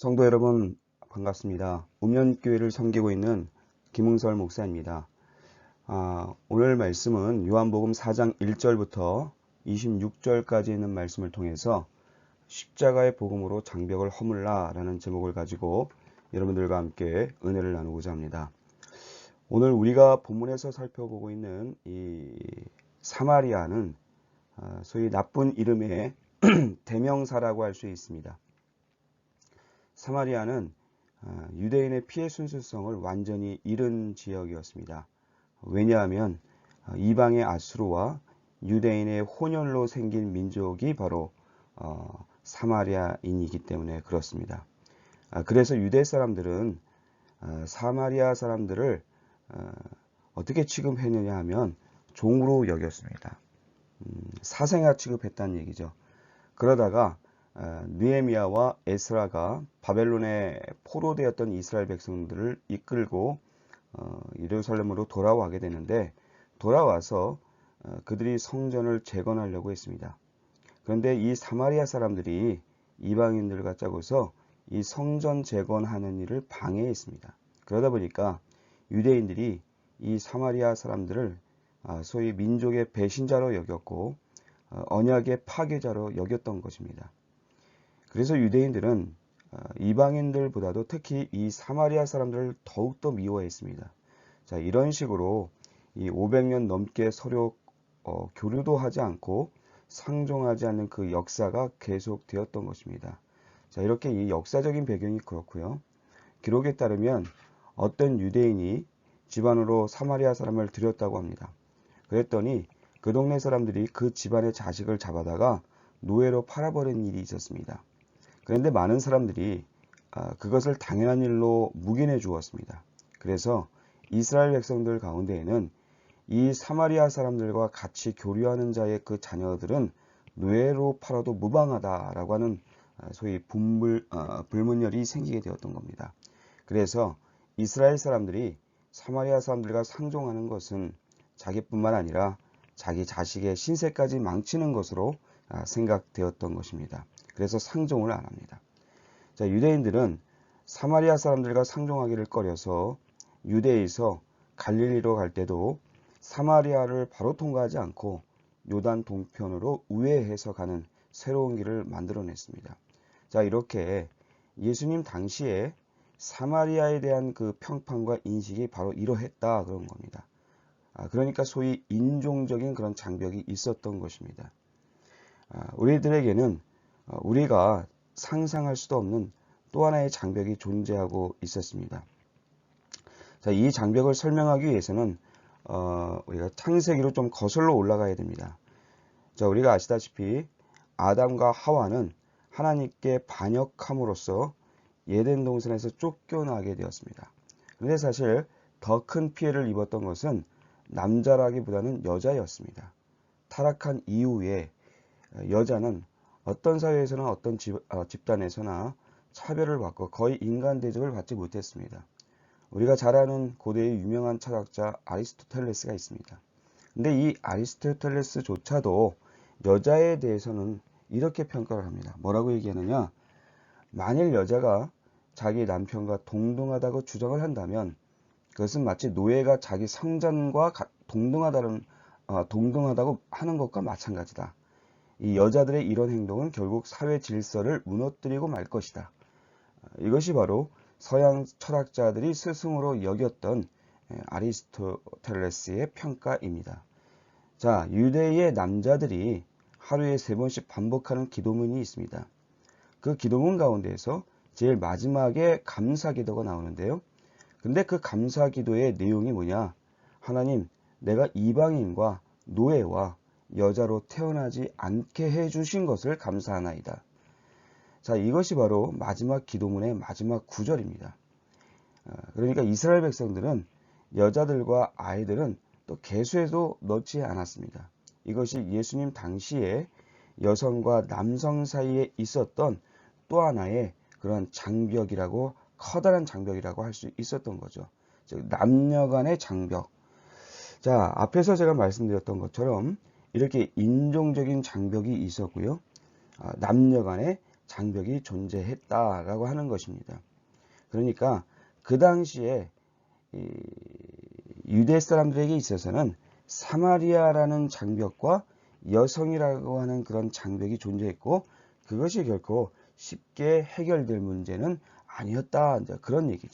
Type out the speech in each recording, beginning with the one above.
성도 여러분 반갑습니다. 읍면교회를 섬기고 있는 김흥설 목사입니다. 오늘 말씀은 요한복음 4장 1절부터 26절까지 있는 말씀을 통해서 십자가의 복음으로 장벽을 허물라 라는 제목을 가지고 여러분들과 함께 은혜를 나누고자 합니다. 오늘 우리가 본문에서 살펴보고 있는 이 사마리아는 소위 나쁜 이름의 대명사라고 할 수 있습니다. 사마리아는 유대인의 피해 순수성을 완전히 잃은 지역이었습니다. 왜냐하면 이방의 아수르와 유대인의 혼혈로 생긴 민족이 바로 사마리아인이기 때문에 그렇습니다. 그래서 유대 사람들은 사마리아 사람들을 어떻게 취급했느냐 하면 종으로 여겼습니다. 사생아 취급했다는 얘기죠. 그러다가 느헤미야와 에스라가 바벨론에 포로되었던 이스라엘 백성들을 이끌고 예루살렘으로 돌아오게 되는데, 돌아와서 그들이 성전을 재건하려고 했습니다. 그런데 이 사마리아 사람들이 이방인들과 짜고서 이 성전 재건하는 일을 방해했습니다. 그러다 보니까 유대인들이 이 사마리아 사람들을 소위 민족의 배신자로 여겼고 언약의 파괴자로 여겼던 것입니다. 그래서 유대인들은 이방인들보다도 특히 이 사마리아 사람들을 더욱더 미워했습니다. 자, 이런 식으로 이 500년 넘게 서로 교류도 하지 않고 상종하지 않는 그 역사가 계속되었던 것입니다. 자, 이렇게 이 역사적인 배경이 그렇고요. 기록에 따르면 어떤 유대인이 집안으로 사마리아 사람을 들였다고 합니다. 그랬더니 그 동네 사람들이 그 집안의 자식을 잡아다가 노예로 팔아버린 일이 있었습니다. 그런데 많은 사람들이 그것을 당연한 일로 묵인해 주었습니다. 그래서 이스라엘 백성들 가운데에는 이 사마리아 사람들과 같이 교류하는 자의 그 자녀들은 노예로 팔아도 무방하다라고 하는 소위 불문율이 생기게 되었던 겁니다. 그래서 이스라엘 사람들이 사마리아 사람들과 상종하는 것은 자기뿐만 아니라 자기 자식의 신세까지 망치는 것으로 생각되었던 것입니다. 그래서 상종을 안 합니다. 자, 유대인들은 사마리아 사람들과 상종하기를 꺼려서 유대에서 갈릴리로 갈 때도 사마리아를 바로 통과하지 않고 요단 동편으로 우회해서 가는 새로운 길을 만들어냈습니다. 자, 이렇게 예수님 당시에 사마리아에 대한 그 평판과 인식이 바로 이러했다 그런 겁니다. 그러니까 소위 인종적인 그런 장벽이 있었던 것입니다. 우리들에게는 우리가 상상할 수도 없는 또 하나의 장벽이 존재하고 있었습니다. 자, 이 장벽을 설명하기 위해서는 우리가 창세기로 좀 거슬러 올라가야 됩니다. 자, 우리가 아시다시피 아담과 하와는 하나님께 반역함으로써 예덴 동산에서 쫓겨나게 되었습니다. 그런데 사실 더 큰 피해를 입었던 것은 남자라기보다는 여자였습니다. 타락한 이후에 여자는 어떤 사회에서나 어떤 집단에서나 차별을 받고 거의 인간 대접을 받지 못했습니다. 우리가 잘 아는 고대의 유명한 철학자 아리스토텔레스가 있습니다. 근데 이 아리스토텔레스조차도 여자에 대해서는 이렇게 평가를 합니다. 뭐라고 얘기하느냐? 만일 여자가 자기 남편과 동등하다고 주장을 한다면 그것은 마치 노예가 자기 성전과 동등하다고 하는 것과 마찬가지다. 이 여자들의 이런 행동은 결국 사회 질서를 무너뜨리고 말 것이다. 이것이 바로 서양 철학자들이 스승으로 여겼던 아리스토텔레스의 평가입니다. 자, 유대의 남자들이 하루에 3번씩 반복하는 기도문이 있습니다. 그 기도문 가운데에서 제일 마지막에 감사기도가 나오는데요. 근데 그 감사기도의 내용이 뭐냐? 하나님, 내가 이방인과 노예와 여자로 태어나지 않게 해주신 것을 감사하나이다. 자, 이것이 바로 마지막 기도문의 마지막 구절입니다. 그러니까 이스라엘 백성들은 여자들과 아이들은 또 계수에도 넣지 않았습니다. 이것이 예수님 당시에 여성과 남성 사이에 있었던 또 하나의 그런 장벽이라고, 커다란 장벽이라고 할 수 있었던 거죠. 즉 남녀 간의 장벽. 자, 앞에서 제가 말씀드렸던 것처럼 이렇게 인종적인 장벽이 있었고요. 남녀 간의 장벽이 존재했다라고 하는 것입니다. 그러니까 그 당시에 이 유대 사람들에게 있어서는 사마리아라는 장벽과 여성이라고 하는 그런 장벽이 존재했고 그것이 결코 쉽게 해결될 문제는 아니었다. 그런 얘기죠.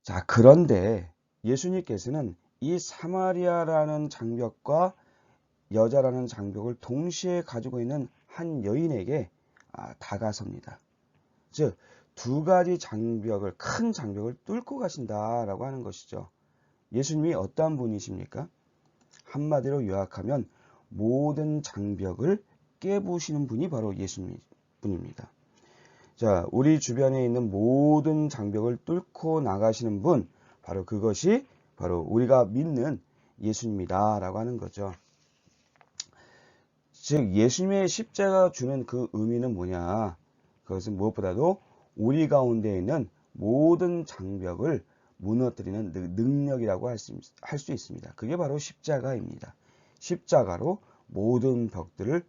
자, 그런데 예수님께서는 이 사마리아라는 장벽과 여자라는 장벽을 동시에 가지고 있는 한 여인에게 다가섭니다. 즉, 두 가지 장벽을, 큰 장벽을 뚫고 가신다라고 하는 것이죠. 예수님이 어떠한 분이십니까? 한마디로 요약하면 모든 장벽을 깨부시는 분이 바로 예수님 분입니다. 자, 우리 주변에 있는 모든 장벽을 뚫고 나가시는 분, 바로 그것이 바로 우리가 믿는 예수님이다 라고 하는 거죠. 즉 예수님의 십자가가 주는 그 의미는 뭐냐? 그것은 무엇보다도 우리 가운데 있는 모든 장벽을 무너뜨리는 능력이라고 할 수 있습니다. 그게 바로 십자가입니다. 십자가로 모든 벽들을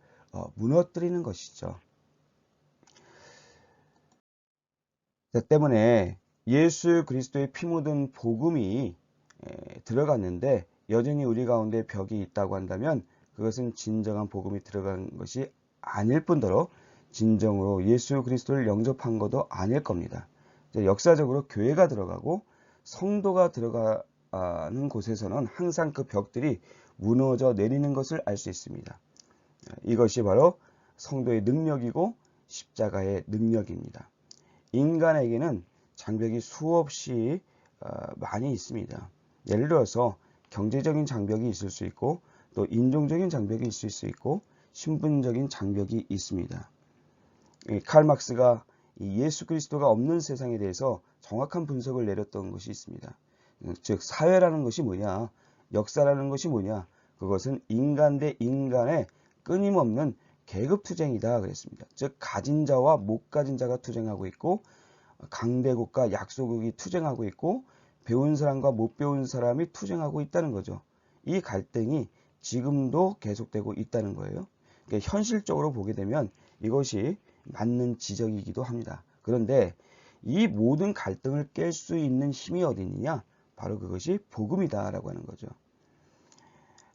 무너뜨리는 것이죠. 때문에 예수 그리스도의 피 묻은 복음이 들어갔는데 여전히 우리 가운데 벽이 있다고 한다면 그것은 진정한 복음이 들어간 것이 아닐 뿐더러 진정으로 예수 그리스도를 영접한 것도 아닐 겁니다. 역사적으로 교회가 들어가고 성도가 들어가는 곳에서는 항상 그 벽들이 무너져 내리는 것을 알 수 있습니다. 이것이 바로 성도의 능력이고 십자가의 능력입니다. 인간에게는 장벽이 수없이 많이 있습니다. 예를 들어서 경제적인 장벽이 있을 수 있고 또 인종적인 장벽이 있을 수 있고 신분적인 장벽이 있습니다. 칼 막스가 예수 그리스도가 없는 세상에 대해서 정확한 분석을 내렸던 것이 있습니다. 즉 사회라는 것이 뭐냐, 역사라는 것이 뭐냐, 그것은 인간 대 인간의 끊임없는 계급투쟁이다 그랬습니다. 즉 가진 자와 못 가진 자가 투쟁하고 있고 강대국과 약소국이 투쟁하고 있고 배운 사람과 못 배운 사람이 투쟁하고 있다는 거죠. 이 갈등이 지금도 계속되고 있다는 거예요. 그러니까 현실적으로 보게 되면 이것이 맞는 지적이기도 합니다. 그런데 이 모든 갈등을 깰 수 있는 힘이 어디 있느냐? 바로 그것이 복음이다라고 하는 거죠.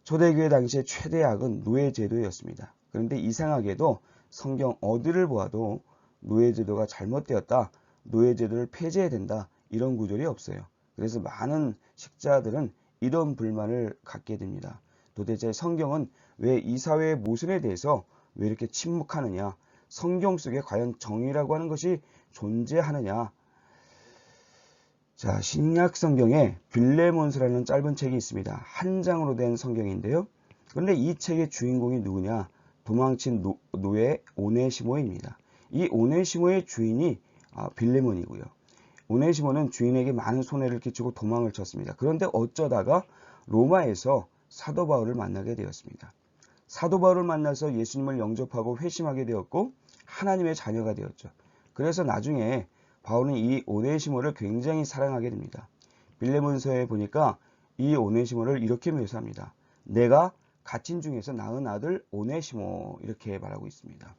초대교회 당시의 최대 악은 노예제도였습니다. 그런데 이상하게도 성경 어디를 보아도 노예제도가 잘못되었다, 노예제도를 폐지해야 된다, 이런 구절이 없어요. 그래서 많은 식자들은 이런 불만을 갖게 됩니다. 도대체 성경은 왜 이 사회의 모순에 대해서 왜 이렇게 침묵하느냐? 성경 속에 과연 정의라고 하는 것이 존재하느냐? 자, 신약 성경에 빌레몬서라는 짧은 책이 있습니다. 한 장으로 된 성경인데요. 그런데 이 책의 주인공이 누구냐? 도망친 노예 오네시모입니다. 이 오네시모의 주인이 빌레몬이고요. 오네시모는 주인에게 많은 손해를 끼치고 도망을 쳤습니다. 그런데 어쩌다가 로마에서 사도 바울을 만나게 되었습니다. 사도 바울을 만나서 예수님을 영접하고 회심하게 되었고 하나님의 자녀가 되었죠. 그래서 나중에 바울은 이 오네시모를 굉장히 사랑하게 됩니다. 빌레몬서에 보니까 이 오네시모를 이렇게 묘사합니다. 내가 갇힌 중에서 낳은 아들 오네시모, 이렇게 말하고 있습니다.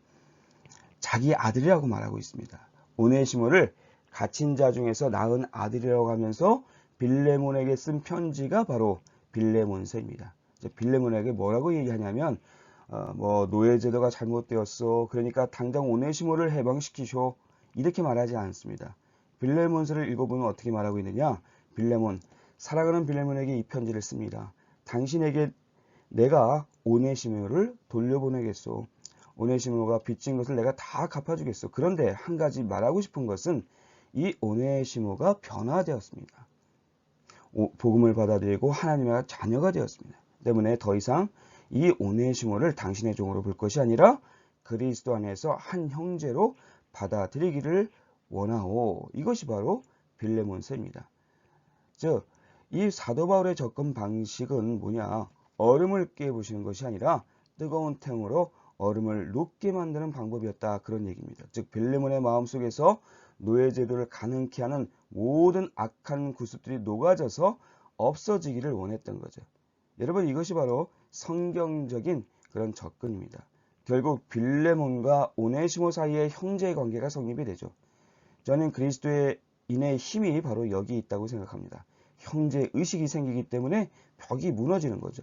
자기 아들이라고 말하고 있습니다. 오네시모를 갇힌 자 중에서 낳은 아들이라고 하면서 빌레몬에게 쓴 편지가 바로 빌레몬서입니다. 빌레몬에게 뭐라고 얘기하냐면 노예제도가 잘못되었어, 그러니까 당장 오네시모를 해방시키쇼, 이렇게 말하지 않습니다. 빌레몬서를 읽어보면 어떻게 말하고 있느냐? 빌레몬, 사랑하는 빌레몬에게 이 편지를 씁니다. 당신에게 내가 오네시모를 돌려보내겠소. 오네시모가 빚진 것을 내가 다 갚아주겠소. 그런데 한 가지 말하고 싶은 것은 이 오네시모가 변화되었습니다. 복음을 받아들이고 하나님의 자녀가 되었습니다. 때문에 더 이상 이 오네시모를 당신의 종으로 볼 것이 아니라 그리스도 안에서 한 형제로 받아들이기를 원하오. 이것이 바로 빌레몬서입니다. 즉, 이 사도 바울의 접근 방식은 뭐냐? 얼음을 깨부시는 것이 아니라 뜨거운 탱으로 얼음을 녹게 만드는 방법이었다, 그런 얘기입니다. 즉 빌레몬의 마음속에서 노예제도를 가능케 하는 모든 악한 구습들이 녹아져서 없어지기를 원했던 거죠. 여러분, 이것이 바로 성경적인 그런 접근입니다. 결국 빌레몬과 오네시모 사이의 형제 관계가 성립이 되죠. 저는 그리스도인의 힘이 바로 여기 있다고 생각합니다. 형제 의식이 생기기 때문에 벽이 무너지는 거죠.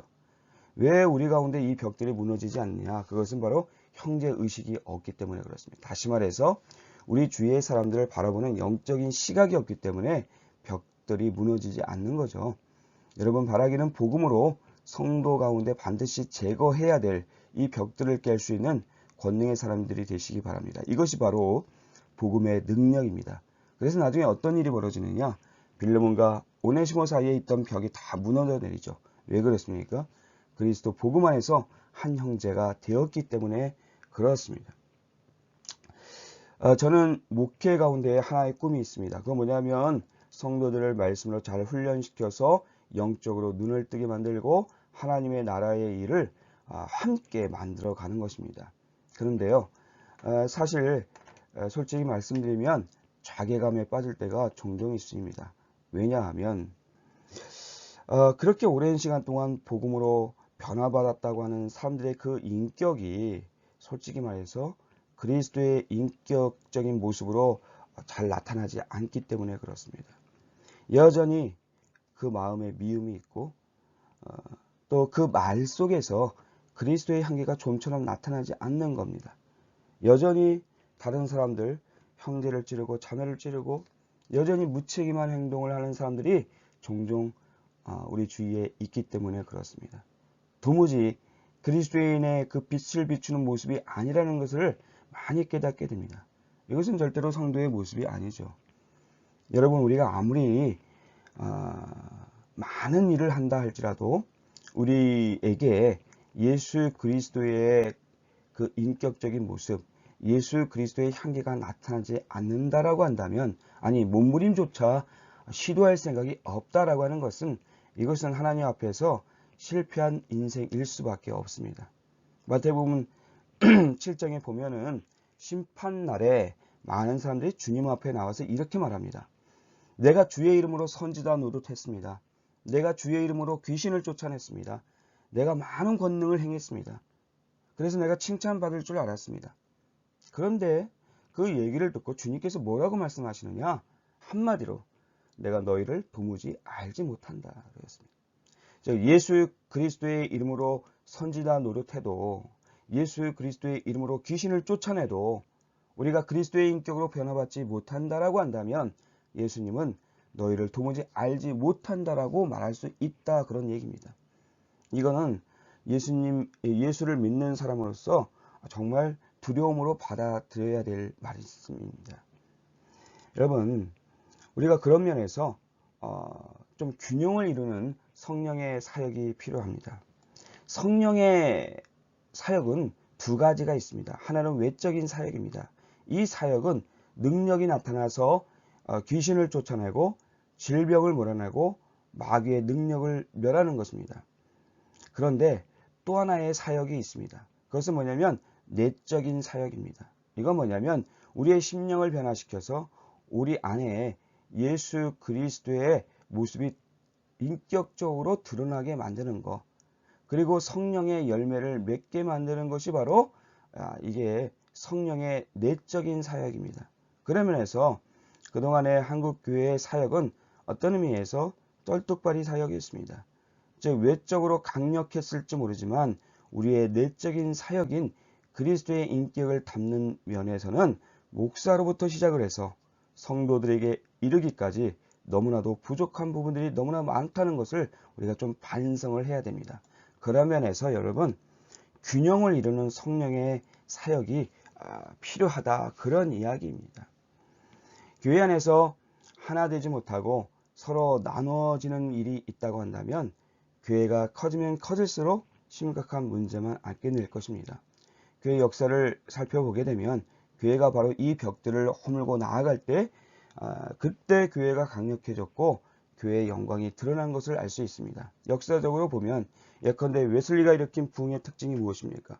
왜 우리 가운데 이 벽들이 무너지지 않느냐? 그것은 바로 형제 의식이 없기 때문에 그렇습니다. 다시 말해서 우리 주위의 사람들을 바라보는 영적인 시각이 없기 때문에 벽들이 무너지지 않는 거죠. 여러분, 바라기는 복음으로 성도 가운데 반드시 제거해야 될 이 벽들을 깰 수 있는 권능의 사람들이 되시기 바랍니다. 이것이 바로 복음의 능력입니다. 그래서 나중에 어떤 일이 벌어지느냐? 빌레몬과 오네시모 사이에 있던 벽이 다 무너져 내리죠. 왜 그렇습니까? 그리스도 복음 안에서 한 형제가 되었기 때문에 그렇습니다. 저는 목회 가운데 하나의 꿈이 있습니다. 그건 뭐냐면 성도들을 말씀으로 잘 훈련시켜서 영적으로 눈을 뜨게 만들고 하나님의 나라의 일을 함께 만들어 가는 것입니다. 그런데요, 사실 솔직히 말씀드리면 자괴감에 빠질 때가 종종 있습니다. 왜냐하면 그렇게 오랜 시간 동안 복음으로 변화받았다고 하는 사람들의 그 인격이 솔직히 말해서 그리스도의 인격적인 모습으로 잘 나타나지 않기 때문에 그렇습니다. 여전히 그 마음에 미움이 있고 또 그 말 속에서 그리스도의 향기가 좀처럼 나타나지 않는 겁니다. 여전히 다른 사람들, 형제를 찌르고 자매를 찌르고 여전히 무책임한 행동을 하는 사람들이 종종 우리 주위에 있기 때문에 그렇습니다. 도무지 그리스도인의 그 빛을 비추는 모습이 아니라는 것을 많이 깨닫게 됩니다. 이것은 절대로 성도의 모습이 아니죠. 여러분, 우리가 아무리 많은 일을 한다 할지라도 우리에게 예수 그리스도의 그 인격적인 모습, 예수 그리스도의 향기가 나타나지 않는다라고 한다면, 아니 몸부림조차 시도할 생각이 없다라고 하는 것은 이것은 하나님 앞에서 실패한 인생일 수밖에 없습니다. 마태복음 7장에 보면은 심판날에 많은 사람들이 주님 앞에 나와서 이렇게 말합니다. 내가 주의 이름으로 선지자 노릇했습니다. 내가 주의 이름으로 귀신을 쫓아냈습니다. 내가 많은 권능을 행했습니다. 그래서 내가 칭찬받을 줄 알았습니다. 그런데 그 얘기를 듣고 주님께서 뭐라고 말씀하시느냐? 한마디로 내가 너희를 도무지 알지 못한다 그랬습니다. 예수 그리스도의 이름으로 선지자 노릇해도, 예수 그리스도의 이름으로 귀신을 쫓아내도 우리가 그리스도의 인격으로 변화받지 못한다라고 한다면 예수님은 너희를 도무지 알지 못한다라고 말할 수 있다, 그런 얘기입니다. 이거는 예수를 믿는 사람으로서 정말 두려움으로 받아들여야 될 말씀입니다. 여러분, 우리가 그런 면에서 좀 균형을 이루는 성령의 사역이 필요합니다. 성령의 사역은 두 가지가 있습니다. 하나는 외적인 사역입니다. 이 사역은 능력이 나타나서 귀신을 쫓아내고 질병을 몰아내고 마귀의 능력을 멸하는 것입니다. 그런데 또 하나의 사역이 있습니다. 그것은 뭐냐면 내적인 사역입니다. 이건 뭐냐면 우리의 심령을 변화시켜서 우리 안에 예수 그리스도의 모습이 인격적으로 드러나게 만드는 것, 그리고 성령의 열매를 맺게 만드는 것이 바로 이게 성령의 내적인 사역입니다. 그런 면에서 그동안의 한국교회의 사역은 어떤 의미에서 쩔뚝발이 사역이었습니다. 즉 외적으로 강력했을지 모르지만 우리의 내적인 사역인 그리스도의 인격을 담는 면에서는 목사로부터 시작을 해서 성도들에게 이르기까지 너무나도 부족한 부분들이 너무나 많다는 것을 우리가 좀 반성을 해야 됩니다. 그런 면에서 여러분, 균형을 이루는 성령의 사역이 필요하다, 그런 이야기입니다. 교회 안에서 하나 되지 못하고 서로 나눠지는 일이 있다고 한다면 교회가 커지면 커질수록 심각한 문제만 안게 될 것입니다. 교회 역사를 살펴보게 되면 교회가 바로 이 벽들을 허물고 나아갈 때 그때 교회가 강력해졌고 교회의 영광이 드러난 것을 알 수 있습니다. 역사적으로 보면 예컨대 웨슬리가 일으킨 부흥의 특징이 무엇입니까?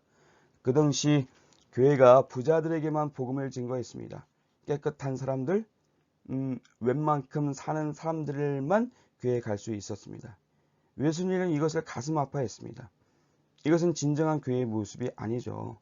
그 당시 교회가 부자들에게만 복음을 증거했습니다. 깨끗한 사람들, 웬만큼 사는 사람들만 교회에 갈 수 있었습니다. 웨슬리는 이것을 가슴 아파했습니다. 이것은 진정한 교회의 모습이 아니죠.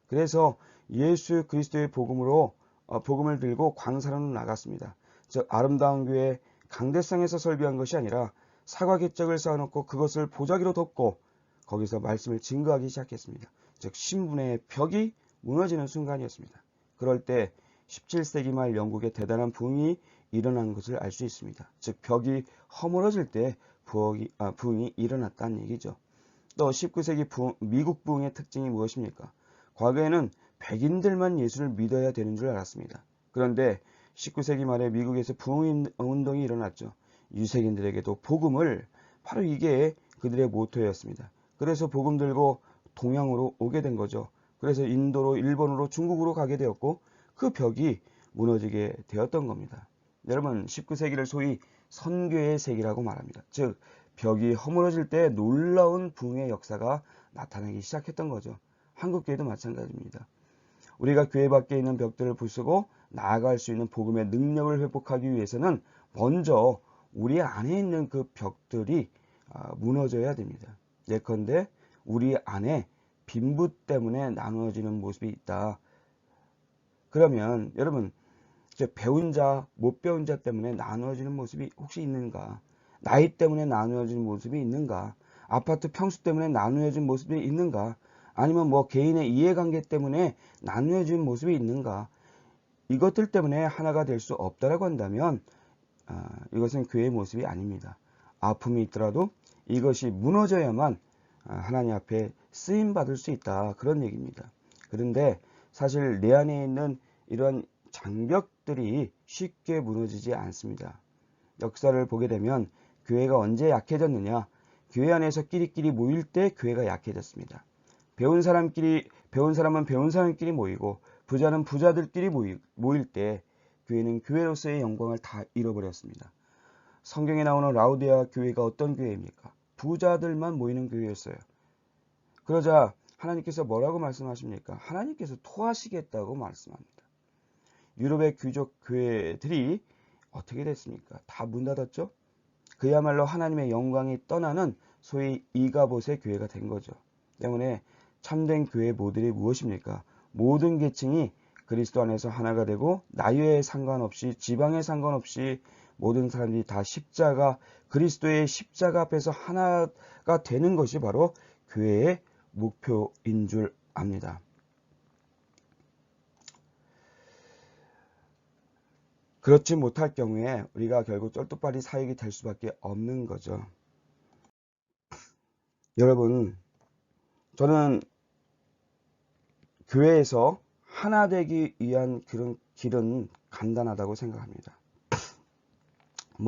그래서 예수 그리스도의 복음을 들고 광산으로 나갔습니다. 즉 아름다운 교회 강대상에서 설교한 것이 아니라 사과 객적을 쌓아놓고 그것을 보자기로 덮고 거기서 말씀을 증거하기 시작했습니다. 즉 신분의 벽이 무너지는 순간이었습니다. 그럴 때 17세기 말 영국에 대단한 부흥이 일어난 것을 알 수 있습니다. 즉 벽이 허물어질 때 부흥이 일어났다는 얘기죠. 또 19세기 미국 부흥의 특징이 무엇입니까? 과거에는 백인들만 예수를 믿어야 되는 줄 알았습니다. 그런데 19세기 말에 미국에서 부흥운동이 일어났죠. 유색인들에게도 복음을, 바로 이게 그들의 모토였습니다. 그래서 복음 들고 동양으로 오게 된 거죠. 그래서 인도로, 일본으로, 중국으로 가게 되었고 그 벽이 무너지게 되었던 겁니다. 여러분 19세기를 소위 선교의 세기라고 말합니다. 즉 벽이 허물어질 때 놀라운 부흥의 역사가 나타나기 시작했던 거죠. 한국교회도 마찬가지입니다. 우리가 교회 밖에 있는 벽들을 부수고 나아갈 수 있는 복음의 능력을 회복하기 위해서는 먼저 우리 안에 있는 그 벽들이 무너져야 됩니다. 예컨대 우리 안에 빈부 때문에 나누어지는 모습이 있다. 그러면 여러분 배운 자, 못 배운 자 때문에 나누어지는 모습이 혹시 있는가? 나이 때문에 나누어지는 모습이 있는가? 아파트 평수 때문에 나누어진 모습이 있는가? 아니면 뭐 개인의 이해관계 때문에 나누어진 모습이 있는가? 이것들 때문에 하나가 될 수 없다라고 한다면 이것은 교회의 모습이 아닙니다. 아픔이 있더라도 이것이 무너져야만 하나님 앞에 쓰임받을 수 있다. 그런 얘기입니다. 그런데 사실 내 안에 있는 이런 장벽들이 쉽게 무너지지 않습니다. 역사를 보게 되면 교회가 언제 약해졌느냐? 교회 안에서 끼리끼리 모일 때 교회가 약해졌습니다. 배운 사람은 배운 사람끼리 모이고 부자는 부자들끼리 모일 때 교회는 교회로서의 영광을 다 잃어버렸습니다. 성경에 나오는 라우디아 교회가 어떤 교회입니까? 부자들만 모이는 교회였어요. 그러자 하나님께서 뭐라고 말씀하십니까? 하나님께서 토하시겠다고 말씀합니다. 유럽의 귀족 교회들이 어떻게 됐습니까? 다 문 닫았죠? 그야말로 하나님의 영광이 떠나는 소위 이가봇의 교회가 된 거죠. 때문에 참된 교회 모델이 무엇입니까? 모든 계층이 그리스도 안에서 하나가 되고 나이에 상관없이 지방에 상관없이 모든 사람들이 다 그리스도의 십자가 앞에서 하나가 되는 것이 바로 교회의 목표인 줄 압니다. 그렇지 못할 경우에 우리가 결국 쩔뚝발이 사역이 될 수밖에 없는 거죠. 여러분, 저는 교회에서 하나 되기 위한 그런 길은 간단하다고 생각합니다.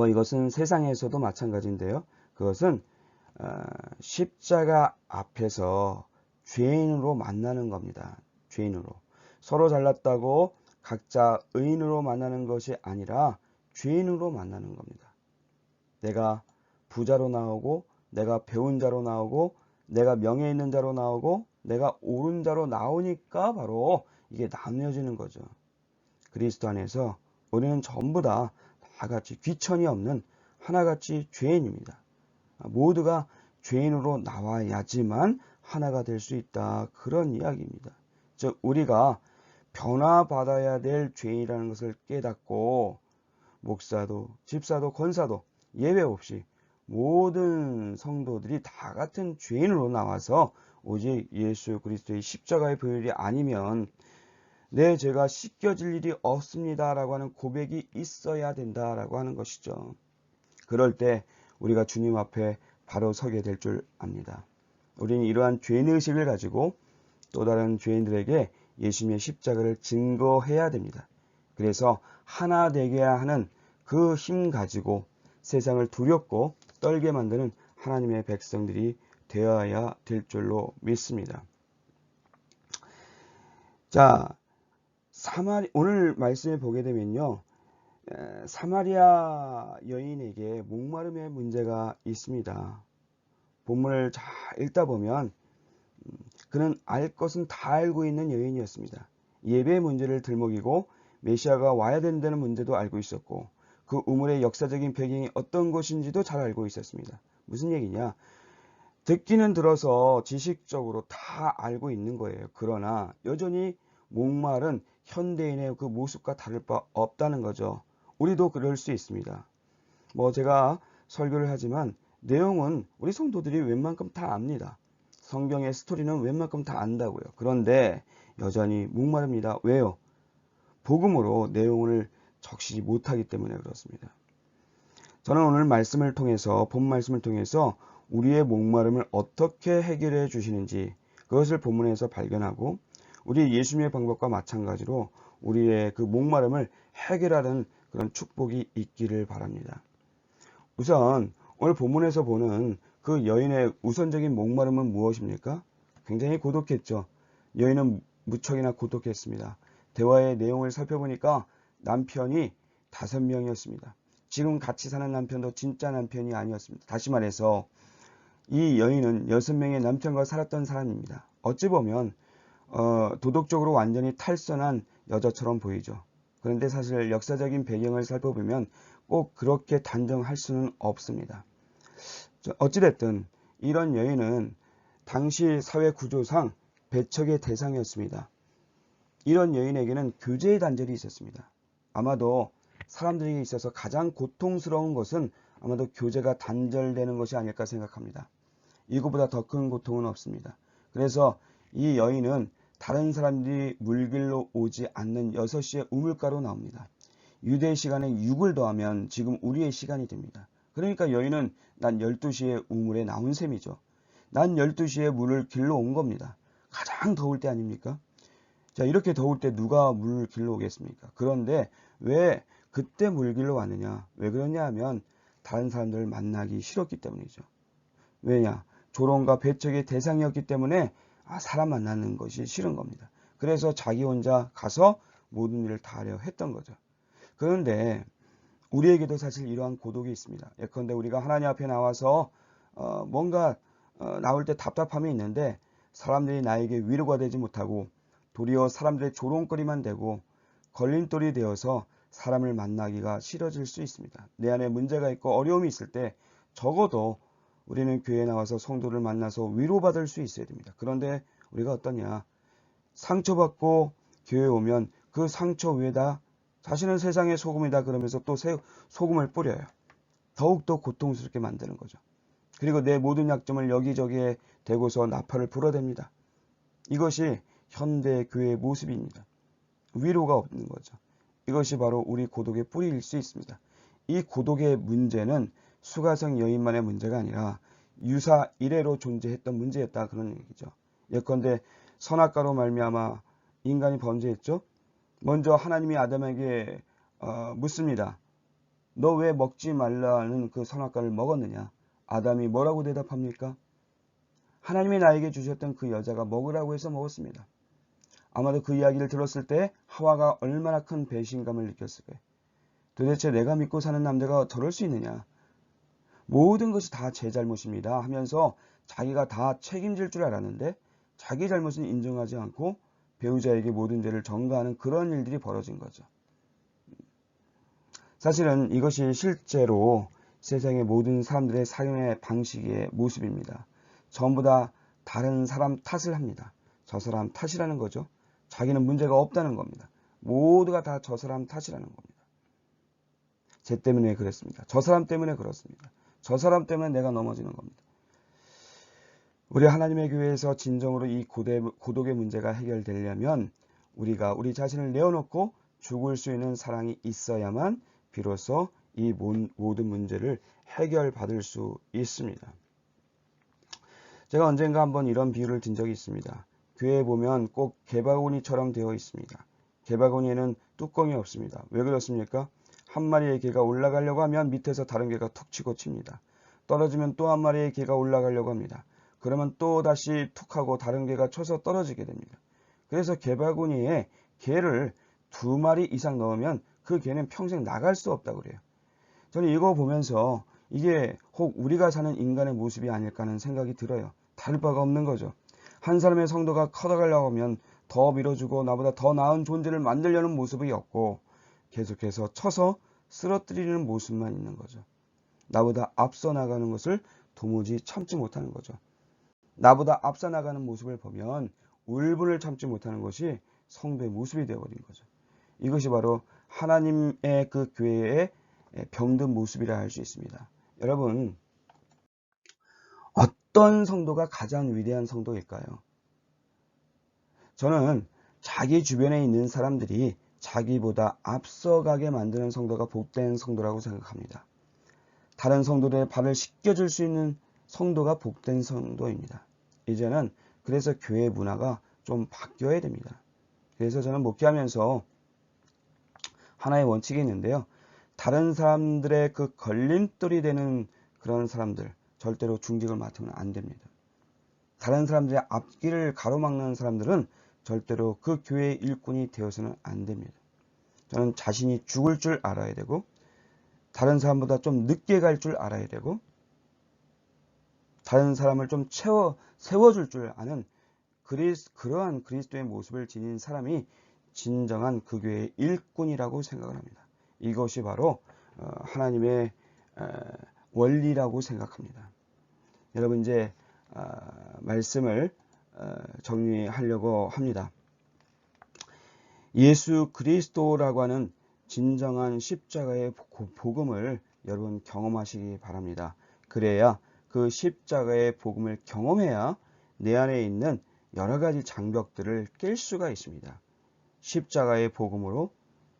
이것은 세상에서도 마찬가지인데요. 그것은 십자가 앞에서 죄인으로 만나는 겁니다. 죄인으로. 서로 잘났다고 각자 의인으로 만나는 것이 아니라 죄인으로 만나는 겁니다. 내가 부자로 나오고 내가 배운 자로 나오고 내가 명예 있는 자로 나오고 내가 옳은 자로 나오니까 바로 이게 나뉘어지는 거죠. 그리스도 안에서 우리는 전부 다 같이 귀천이 없는 하나같이 죄인입니다. 모두가 죄인으로 나와야지만 하나가 될 수 있다. 그런 이야기입니다. 즉 우리가 변화받아야 될 죄인이라는 것을 깨닫고 목사도 집사도 권사도 예외 없이 모든 성도들이 다 같은 죄인으로 나와서 오직 예수 그리스도의 십자가의 보혈이 아니면 내 죄가 씻겨질 일이 없습니다 라고 하는 고백이 있어야 된다라고 하는 것이죠. 그럴 때 우리가 주님 앞에 바로 서게 될 줄 압니다. 우리는 이러한 죄인의식을 가지고 또 다른 죄인들에게 예수님의 십자가를 증거해야 됩니다. 그래서 하나 되게 하는 그 힘 가지고 세상을 두렵고 떨게 만드는 하나님의 백성들이 되어야 될 줄로 믿습니다. 자, 오늘 말씀을 보게 되면요. 사마리아 여인에게 목마름의 문제가 있습니다. 본문을 잘 읽다 보면 그는 알 것은 다 알고 있는 여인이었습니다. 예배의 문제를 들먹이고 메시아가 와야 된다는 문제도 알고 있었고 그 우물의 역사적인 배경이 어떤 것인지도 잘 알고 있었습니다. 무슨 얘기냐? 듣기는 들어서 지식적으로 다 알고 있는 거예요. 그러나 여전히 목마른 현대인의 그 모습과 다를 바 없다는 거죠. 우리도 그럴 수 있습니다. 뭐 제가 설교를 하지만 내용은 우리 성도들이 웬만큼 다 압니다. 성경의 스토리는 웬만큼 다 안다고요. 그런데 여전히 목마릅니다. 왜요? 복음으로 내용을 적시지 못하기 때문에 그렇습니다. 저는 오늘 말씀을 통해서 본 말씀을 통해서 우리의 목마름을 어떻게 해결해 주시는지 그것을 본문에서 발견하고 우리 예수님의 방법과 마찬가지로 우리의 그 목마름을 해결하는 그런 축복이 있기를 바랍니다. 우선 오늘 본문에서 보는 그 여인의 우선적인 목마름은 무엇입니까? 굉장히 고독했죠. 여인은 무척이나 고독했습니다. 대화의 내용을 살펴보니까 남편이 5명이었습니다. 지금 같이 사는 남편도 진짜 남편이 아니었습니다. 다시 말해서 이 여인은 6명의 남편과 살았던 사람입니다. 어찌 보면 도덕적으로 완전히 탈선한 여자처럼 보이죠. 그런데 사실 역사적인 배경을 살펴보면 꼭 그렇게 단정할 수는 없습니다. 어찌됐든 이런 여인은 당시 사회 구조상 배척의 대상이었습니다. 이런 여인에게는 교제의 단절이 있었습니다. 아마도 사람들에게 있어서 가장 고통스러운 것은 아마도 교제가 단절되는 것이 아닐까 생각합니다. 이거보다 더 큰 고통은 없습니다. 그래서 이 여인은 다른 사람들이 물길로 오지 않는 6시에 우물가로 나옵니다. 유대 시간에 6을 더하면 지금 우리의 시간이 됩니다. 그러니까 여인은 난 12시에 우물에 나온 셈이죠. 난 12시에 물을 길러 온 겁니다. 가장 더울 때 아닙니까? 자, 이렇게 더울 때 누가 물 길러 오겠습니까? 그런데 왜 그때 물 길러 왔느냐? 왜 그러냐 하면 다른 사람들을 만나기 싫었기 때문이죠. 왜냐? 조롱과 배척의 대상이었기 때문에 사람 만나는 것이 싫은 겁니다. 그래서 자기 혼자 가서 모든 일을 다 하려 했던 거죠. 그런데 우리에게도 사실 이러한 고독이 있습니다. 예컨대 우리가 하나님 앞에 나와서 뭔가 나올 때 답답함이 있는데 사람들이 나에게 위로가 되지 못하고 도리어 사람들의 조롱거리만 되고 걸림돌이 되어서 사람을 만나기가 싫어질 수 있습니다. 내 안에 문제가 있고 어려움이 있을 때 적어도 우리는 교회에 나와서 성도를 만나서 위로받을 수 있어야 됩니다. 그런데 우리가 어떠냐? 상처받고 교회에 오면 그 상처 위에다 자신은 세상의 소금이다 그러면서 또 소금을 뿌려요. 더욱더 고통스럽게 만드는 거죠. 그리고 내 모든 약점을 여기저기에 대고서 나팔을 불어댑니다. 이것이 현대 교회의 모습입니다. 위로가 없는 거죠. 이것이 바로 우리 고독의 뿌리일 수 있습니다. 이 고독의 문제는 수가성 여인만의 문제가 아니라 유사 이래로 존재했던 문제였다 그런 얘기죠. 예컨대 선악과로 말미암아 인간이 범죄했죠. 먼저 하나님이 아담에게 묻습니다. 너 왜 먹지 말라는 그 선악과를 먹었느냐? 아담이 뭐라고 대답합니까? 하나님이 나에게 주셨던 그 여자가 먹으라고 해서 먹었습니다. 아마도 그 이야기를 들었을 때 하와가 얼마나 큰 배신감을 느꼈을 거예요. 도대체 내가 믿고 사는 남자가 저럴 수 있느냐? 모든 것이 다 제 잘못입니다 하면서 자기가 다 책임질 줄 알았는데 자기 잘못은 인정하지 않고 배우자에게 모든 죄를 전가하는 그런 일들이 벌어진 거죠. 사실은 이것이 실제로 세상의 모든 사람들의 사용의 방식의 모습입니다. 전부 다 다른 사람 탓을 합니다. 저 사람 탓이라는 거죠. 자기는 문제가 없다는 겁니다. 모두가 다 저 사람 탓이라는 겁니다. 쟤 때문에 그랬습니다. 저 사람 때문에 그렇습니다. 저 사람 때문에 내가 넘어지는 겁니다. 우리 하나님의 교회에서 진정으로 이 고독의 문제가 해결되려면 우리가 우리 자신을 내어놓고 죽을 수 있는 사랑이 있어야만 비로소 이 모든 문제를 해결받을 수 있습니다. 제가 언젠가 한번 이런 비유를 든 적이 있습니다. 교회에 보면 꼭 개바구니처럼 되어 있습니다. 개바구니에는 뚜껑이 없습니다. 왜 그렇습니까? 한 마리의 개가 올라가려고 하면 밑에서 다른 개가 툭 치고 칩니다. 떨어지면 또 한 마리의 개가 올라가려고 합니다. 그러면 또 다시 툭 하고 다른 개가 쳐서 떨어지게 됩니다. 그래서 개바구니에 개를 2마리 이상 넣으면 그 개는 평생 나갈 수 없다고 그래요. 저는 이거 보면서 이게 혹 우리가 사는 인간의 모습이 아닐까 하는 생각이 들어요. 다를 바가 없는 거죠. 한 사람의 성도가 커져가려고 하면 더 밀어주고 나보다 더 나은 존재를 만들려는 모습이 없고 계속해서 쳐서 쓰러뜨리는 모습만 있는 거죠. 나보다 앞서 나가는 것을 도무지 참지 못하는 거죠. 나보다 앞서 나가는 모습을 보면 울분을 참지 못하는 것이 성도의 모습이 되어버린 거죠. 이것이 바로 하나님의 그 교회의 병든 모습이라 할 수 있습니다. 여러분, 어떤 성도가 가장 위대한 성도일까요? 저는 자기 주변에 있는 사람들이 자기보다 앞서가게 만드는 성도가 복된 성도라고 생각합니다. 다른 성도들의 발을 씻겨줄 수 있는 성도가 복된 성도입니다. 이제는 그래서 교회 문화가 좀 바뀌어야 됩니다. 그래서 저는 목회하면서 하나의 원칙이 있는데요. 다른 사람들의 그 걸림돌이 되는 그런 사람들, 절대로 중직을 맡으면 안 됩니다. 다른 사람들의 앞길을 가로막는 사람들은 절대로 그 교회의 일꾼이 되어서는 안 됩니다. 저는 자신이 죽을 줄 알아야 되고, 다른 사람보다 좀 늦게 갈 줄 알아야 되고, 다른 사람을 좀 세워줄 줄 아는 그러한 그리스도의 모습을 지닌 사람이 진정한 그 교회의 일꾼이라고 생각을 합니다. 이것이 바로 하나님의 원리라고 생각합니다. 여러분, 이제 말씀을 정리하려고 합니다. 예수 그리스도라고 하는 진정한 십자가의 복음을 여러분 경험하시기 바랍니다. 그래야 그 십자가의 복음을 경험해야 내 안에 있는 여러 가지 장벽들을 깰 수가 있습니다. 십자가의 복음으로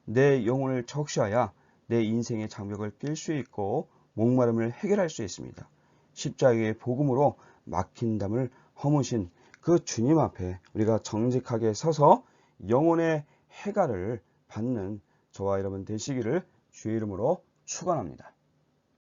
내 영혼을 적셔야 내 인생의 장벽을 깰 수 있고 목마름을 해결할 수 있습니다. 십자가의 복음으로 막힌 담을 허무신 그 주님 앞에 우리가 정직하게 서서 영혼의 해갈을 받는 저와 여러분 되시기를 주의 이름으로 축원합니다.